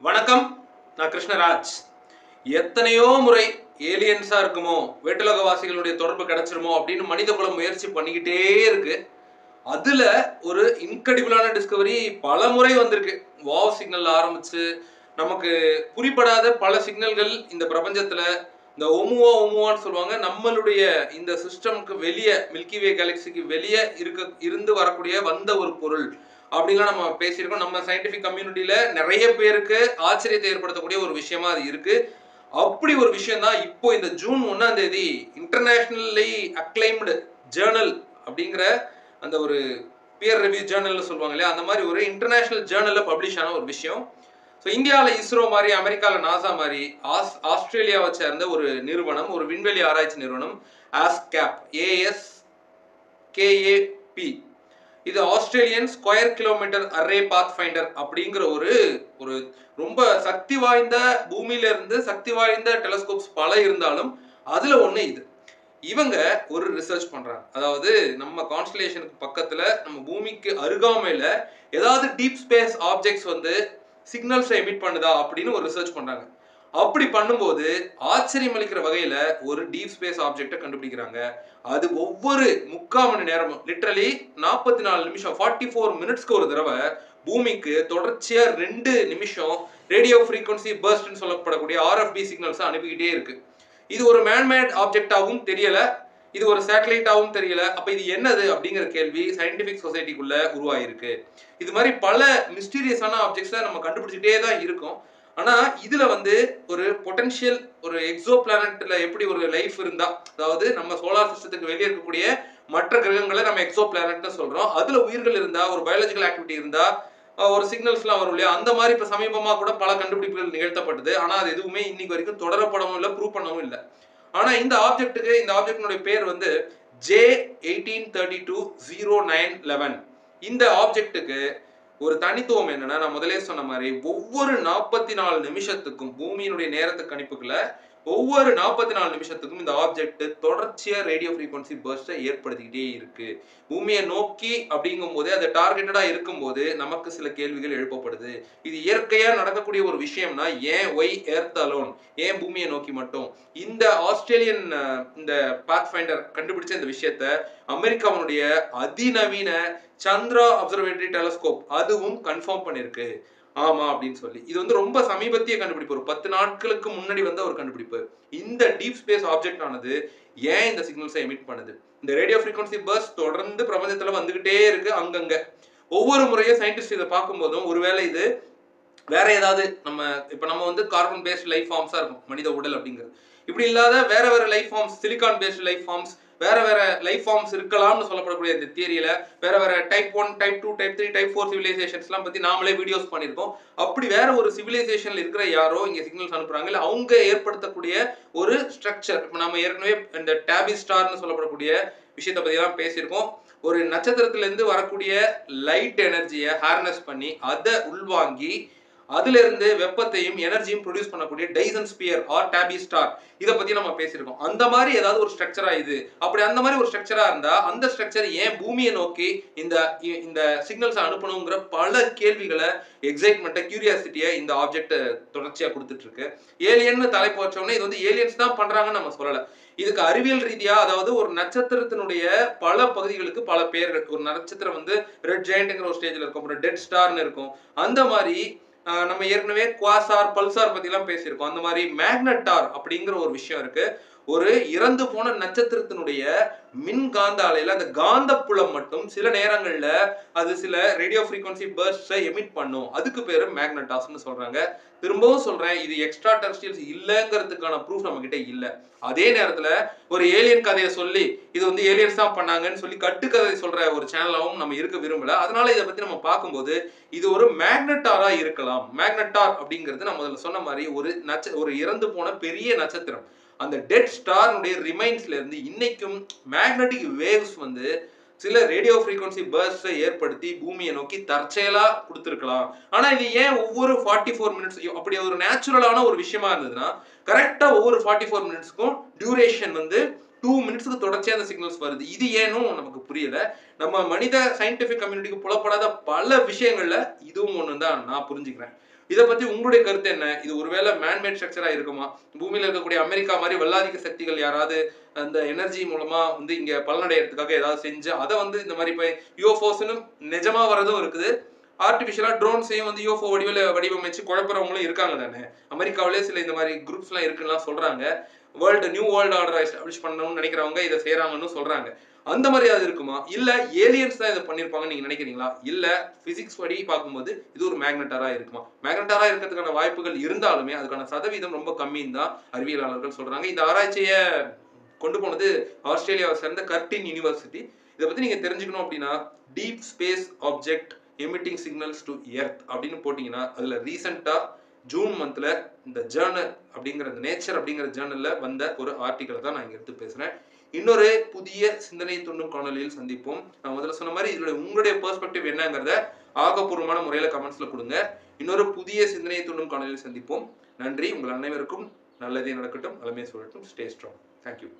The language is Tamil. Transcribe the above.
வணக்கம், நான் கிருஷ்ணராஜ். எத்தனையோ முறை ஏலியன்ஸா இருக்குமோ, வேட்டுலகவாசிகளுடைய தொடர்பு கிடைச்சிருமோ அப்படின்னு மனித குலம் முயற்சி பண்ணிக்கிட்டே இருக்கு. அதுல ஒரு இன்கிரெடிபிளான டிஸ்கவரி பல முறை வந்திருக்கு. வாவ் சிக்னல் ஆரம்பிச்சு நமக்கு புரிபடாத பல சிக்னல்கள் இந்த பிரபஞ்சத்துல இந்த ஒமுவான்னு சொல்லுவாங்க. நம்மளுடைய இந்த சிஸ்டம்க்கு வெளியே, மில்கி வே கேலக்சிக்கு வெளியே இருந்து வரக்கூடிய வந்த ஒரு பொருள் அப்படின்லாம் நம்ம பேசியிருக்கோம். நம்ம சயின்டிபிக் கம்யூனிட்டியில நிறைய பேருக்கு ஆச்சரியத்தை ஏற்படுத்தக்கூடிய ஒரு விஷயமா அது இருக்கு. அப்படி ஒரு விஷயம் தான் இப்போ இந்த ஜூன் 1ஆம் தேதி இன்டர்நேஷனலி அக்ளைம்டு ஜேர்னல் அப்படிங்கிற அந்த ஒரு பியர் ரிவ்யூ ஜேர்னல்னு சொல்லுவாங்க இல்லையா, அந்த மாதிரி ஒரு இன்டர்நேஷனல் ஜேர்னலில் பப்ளிஷ் ஆன ஒரு விஷயம். ஸோ இந்தியாவில் இஸ்ரோ மாதிரி, அமெரிக்காவில் நாசா மாதிரி, ஆஸ்திரேலியாவை சேர்ந்த ஒரு நிறுவனம், ஒரு விண்வெளி ஆராய்ச்சி நிறுவனம், ASCAP, ASKAP, இது Australian square kilometre array pathfinder அப்படிங்கிற ஒரு ஒரு ரொம்ப சக்தி வாய்ந்த, பூமியில இருந்து சக்தி வாய்ந்த டெலஸ்கோப்ஸ் பல இருந்தாலும் அதுல ஒண்ணு இது. இவங்க ஒரு ரிசர்ச் பண்றாங்க. அதாவது நம்ம கான்ஸ்டலேஷனுக்கு பக்கத்துல, நம்ம பூமிக்கு அருகாமையில ஏதாவது டீப் ஸ்பேஸ் ஆப்ஜெக்ட்ஸ் வந்து சிக்னல்ஸ் எமிட் பண்ணுதா அப்படின்னு ஒரு ரிசர்ச் பண்றாங்க. அப்படி பண்ணும்போது ஆச்சரியம் அளிக்கிற வகையில ஒரு டீப் ஸ்பேஸ் ஆப்ஜெக்டை கண்டுபிடிக்கிறாங்க. அது ஒவ்வொரு 3/4 மணி நேரமும், லிட்டரலி 44 நிமிஷம், 44 மினிட்ஸ்க்கு ஒரு தடவை பூமிக்கு தொடர்ச்சியா 2 நிமிஷம் ரேடியோ ஃப்ரீக்வன்சி பர்ஸ்ட்னு சொல்லப்படக்கூடிய RFB சிக்னல்ஸ் அனுப்பிக்கிட்டே இருக்கு. இது ஒரு மேன்மேட் ஆப்ஜெக்டாகவும் தெரியல, இது ஒரு சேட்டலைட்டாகவும் தெரியல. அப்ப இது என்னது அப்படிங்கிற கேள்வி சயின்டிபிக் சொசைட்டிக்குள்ள உருவாயிருக்கு. இது மாதிரி பல மிஸ்டீரியஸான ஆப்ஜெக்ட்ஸை நம்ம கண்டுபிடிச்சிட்டே தான் இருக்கோம். ஆனா இதுல வந்து ஒரு பொட்டன்ஷியல், ஒரு எக்ஸோ பிளானட்ல எப்படி ஒரு லைஃப் இருந்தா, அதாவது நம்ம சோலார் சிஸ்டத்துக்கு வெளியே இருக்கக்கூடிய மற்ற கிரகங்களை நம்ம எக்ஸோ பிளானட்னு சொல்றோம், அதுல உயிர்கள் இருந்தா, ஒரு பயாலஜிக்கல் ஆக்டிவிட்டி இருந்தா ஒரு சிக்னல்ஸ்லாம் வரும் இல்லையா, அந்த மாதிரி இப்ப சமீபமா கூட பல கண்டுபிடிப்புகள் நிகழ்த்தப்பட்டது. ஆனா அது எதுவுமே இன்னைக்கு வரைக்கும் தொடரப்படவும் இல்லை, ப்ரூவ் பண்ணவும் இல்லை. ஆனா இந்த ஆப்ஜெக்டினுடைய பேர் வந்து J18320911. இந்த ஆப்ஜெக்ட்டுக்கு ஒரு தனித்துவம் என்னன்னா, நான் முதலே சொன்ன மாதிரி ஒவ்வொரு 44 நிமிஷத்துக்கும், பூமியினுடைய நேரத்து கணிப்புக்குள்ள ஒவ்வொரு 44 நிமிஷத்துக்கும் இந்த ஆப்ஜெக்ட் தொடர்ச்சியா ரேடியோ ஃப்ரீக்வன்சி பர்ஸ்ட்டை ஏற்படுத்திக்கிட்டே இருக்கு. பூமியை நோக்கி அப்படிங்கும் போதே, அது டார்கெட்டடா இருக்கும்போது நமக்கு சில கேள்விகள் எழுப்பப்படுது. இது இயற்கையா நடக்கக்கூடிய ஒரு விஷயம்னா ஏன் ஒய் எர்த் அலோன், ஏன் பூமியை நோக்கி மட்டும்? இந்த ஆஸ்திரேலியன் இந்த பாத் ஃபைண்டர் கண்டுபிடிச்ச இந்த விஷயத்த அமெரிக்காவுடைய அதிநவீன சந்திரா அப்சர்வேட்டரி டெலஸ்கோப் அதுவும் கன்ஃபார்ம் பண்ணிருக்கு. ஆமா அப்படின்னு சொல்லி. இது வந்து ரொம்ப சமீபத்திய கண்டுபிடிப்பு, ஒரு 10 நாட்களுக்கு முன்னாடி வந்த ஒரு கண்டுபிடிப்பு. இந்த டீப் ஸ்பேஸ் ஆப்ஜெக்ட் ஆனது ஏன் இந்த சிக்னல்ஸை எமிட் பண்ணுது? இந்த ரேடியோ ஃப்ரீக்வன்சி பர்ஸ்ட் தொடர்ந்து பிரபஞ்சத்துல வந்துகிட்டே இருக்கு அங்கங்க. ஒவ்வொரு முறையும் சயின்டிஸ்ட் இதை பார்க்கும்போதும், ஒருவேளை இது வேற ஏதாவது, நம்ம வந்து கார்பன் பேஸ்ட் லைஃப் ஃபார்ம்ஸா இருக்கும் மனித உடல் அப்படிங்கிறது. இப்படி இல்லாத வேற life forms, silicon based life forms, வேற லைஃப் ஃபார்ம்ஸ் இருக்கலாம்னு சொல்லப்படக்கூடிய இந்த தியரியில வேற டைப் 1, டைப் 2, டைப் 3, டைப் 4 சிவிலைசேஷன்ஸ்லாம் பத்தி நாமளே வீடியோஸ் பண்ணியிருக்கோம். அப்படி வேற ஒரு சிவிலைசேஷன்ல இருக்கிற யாரோ இங்க சிக்னல்ஸ் அனுப்புறாங்க, இல்ல அவங்க ஏற்படுத்தக்கூடிய ஒரு ஸ்ட்ரக்சர். இப்போ நம்ம ஏற்கனவே இந்த டாபி ஸ்டார்னு சொல்லப்படக்கூடிய விஷயத்தை பத்தி எல்லாம் பேசியிருக்கோம். ஒரு நட்சத்திரத்திலிருந்து வரக்கூடிய லைட் எனர்ஜியை ஹார்னஸ் பண்ணி அதை உள்வாங்கி அதுல இருந்து வெப்பத்தையும் எனர்ஜியும் ப்ரொடியூஸ் பண்ணக்கூடிய டைசன் ஸ்பியர் ஆர் டாபி ஸ்டார், இதை பத்தி நம்ம பேசியிருக்கோம். அந்த மாதிரி ஏதாவது ஒரு ஸ்ட்ரக்சரா இது? அப்படி அந்த மாதிரி ஒரு ஸ்ட்ரக்சரா இருந்தா அந்த ஸ்ட்ரக்சர் ஏன் பூமியை நோக்கி இந்த சிக்னல்ஸ் அனுப்பணுங்கிற பல கேள்விகளை, எக்ஸைட்மெண்ட்டை, கியூரியாசிட்டியை இந்த ஆப்ஜெக்ட் தொடர்ச்சியா கொடுத்துட்டு இருக்கு. ஏலியன் தலைப்பு வச்சோம்னா இது வந்து ஏலியன்ஸ் தான் பண்றாங்கன்னு நம்ம சொல்லல. இதுக்கு அறிவியல் ரீதியா, அதாவது ஒரு நட்சத்திரத்தினுடைய பல பகுதிகளுக்கு பல பெயர்கள். ஒரு நட்சத்திரம் வந்து ரெட் ஜெயண்ட்ங்கிற ஒரு ஸ்டேஜ்ல இருக்கும், அப்புறம் டெட் ஸ்டார்னு இருக்கும். அந்த மாதிரி நம்ம ஏற்கனவே குவாசார், பல்சார் பத்தி எல்லாம் பேசியிருக்கோம். அந்த மாதிரி மேக்னட்டார் அப்படிங்கிற ஒரு விஷயம் இருக்கு. ஒரு இறந்து போன நட்சத்திரத்தினுடைய மின்காந்த அலையில அந்த காந்த புலம் மட்டும் சில நேரங்கள்ல அது சில ரேடியோ ஃப்ரீக்வன்சி பர்ஸ்ட்ஸை எமிட் பண்ணும். அதுக்கு பேரு மேக்னட்டாஸ்னு சொல்றாங்க. திரும்பவும் சொல்றேன், இது எக்ஸ்ட்ரா டெரஸ்ட்ரியல்ஸ் இல்லைங்கிறதுக்கான ப்ரூஃப் நம்ம கிட்ட இல்ல. அதே நேரத்துல ஒரு ஏலியன் கதையை சொல்லி இது வந்து ஏலியன்ஸ் தான் பண்ணாங்கன்னு சொல்லி கட்டுக்கதை சொல்ற ஒரு சேனலாவும் நம்ம இருக்க விரும்பல. அதனால இதை பத்தி நம்ம பார்க்கும்போது இது ஒரு மேக்னட்டாரா இருக்கலாம். மேக்னட்டார் அப்படிங்கிறது நான் முதல்ல சொன்ன மாதிரி ஒரு இறந்து போன பெரிய நட்சத்திரம். அந்த டெட் ஸ்டார்னுடைய ரிமைன்ஸ்ல இருந்து இன்னைக்கும் மேக்னெட்டிக் வேவ்ஸ் வந்து சில ரேடியோ ஃப்ரீக்வன்சி பர்ஸ்ட்ஸை ஏற்படுத்தி பூமியை நோக்கி தற்செயலா கொடுத்துருக்கலாம். ஆனா இது ஏன் ஒவ்வொரு 44 மினிட்ஸ், அப்படி ஒரு நேச்சுரலான ஒரு விஷயமா இருந்ததுன்னா கரெக்டா ஒவ்வொரு 44 மினிட்ஸ்க்கும் டியூரேஷன் வந்து 2 மினிட்ஸ்க்கு தொடர்ச்சியா அந்த சிக்னல்ஸ் வருது. இது ஏனும் நமக்கு புரியல. நம்ம மனித சயின்டிபிக் கம்யூனிட்டிக்கு புலப்படாத பல விஷயங்கள்ல இதுவும் ஒன்று தான் நான் புரிஞ்சுக்கிறேன். இதை பத்தி உங்களுடைய கருத்து என்ன? இது ஒருவேளை மேன்மேட் ஸ்ட்ரக்சரா இருக்குமா? பூமியில இருக்கக்கூடிய அமெரிக்கா மாதிரி வல்லாதிக்க சக்திகள் யாராவது அந்த எனர்ஜி மூலமா வந்து இங்க பலனடையறதுக்காக ஏதாவது செஞ்சு அதை வந்து இந்த மாதிரி இப்போ யூஎஃப்ஓஸ்னு நிஜமா வரதும் இருக்குது. ஆர்டிஃபிஷியலா ட்ரோன்ஸையும் வந்து யூஎஃப்ஓ வடிவமைச்சு குழப்பறவங்களும் இருக்காங்க தானே. அமெரிக்காவிலே சில இந்த மாதிரி குரூப்ஸ்லாம் இருக்குன்னு சொல்றாங்க. நியூ வேர்ல்டு ஆர்டர் எஸ்டாப்ளிஷ் பண்ணணும்னு நினைக்கிறவங்க இதை செய்யறாங்கன்னு சொல்றாங்க. அந்த மாதிரி அது இருக்குமா? இல்ல ஏலியன்ஸ் தான் இதை பண்ணிருப்பாங்கன்னு நீங்க நினைக்கிறீங்களா? இல்ல பிசிக்ஸ் படி பார்க்கும்போது இது ஒரு மேக்னெட்டாரா இருக்குமா? மேக்னெட்டாரா இருக்கிறதுக்கான வாய்ப்புகள் இருந்தாலுமே அதுக்கான சதவீதம் ரொம்ப கம்மின்னு தான் அறிவியலாளர்கள் சொல்றாங்க. இந்த ஆராய்ச்சியை கொண்டு போனது ஆஸ்திரேலியாவை சேர்ந்த கர்டின் யூனிவர்சிட்டி. இதை பத்தி நீங்க தெரிஞ்சுக்கணும் அப்படின்னா deep space object emitting signals to earth அப்படின்னு போட்டீங்கன்னா அதுல ரீசெண்டா ஜூன் மந்த்ல இந்த ஜேர்னல் அப்படிங்கிற நேச்சர் அப்படிங்கிற ஜேர்னல்ல வந்த ஒரு ஆர்டிக்கலை தான் நான் இங்க எடுத்து பேசுறேன். இன்னொரு புதிய சிந்தனை தூண்டும் காணொலியில் சந்திப்போம். நான் முதல்ல சொன்ன மாதிரி இதோட உங்களுடைய பெர்ஸ்பெக்டிவ் என்னங்கிறத ஆக்கப்பூர்வமான முறையில கமெண்ட்ஸ்ல கொடுங்க. இன்னொரு புதிய சிந்தனையை தூண்டும் காணொலியில் சந்திப்போம். நன்றி. உங்கள் அனைவருக்கும் நல்லதே நடக்கட்டும், நலமே சொல்லட்டும். Stay strong. தேங்க்யூ.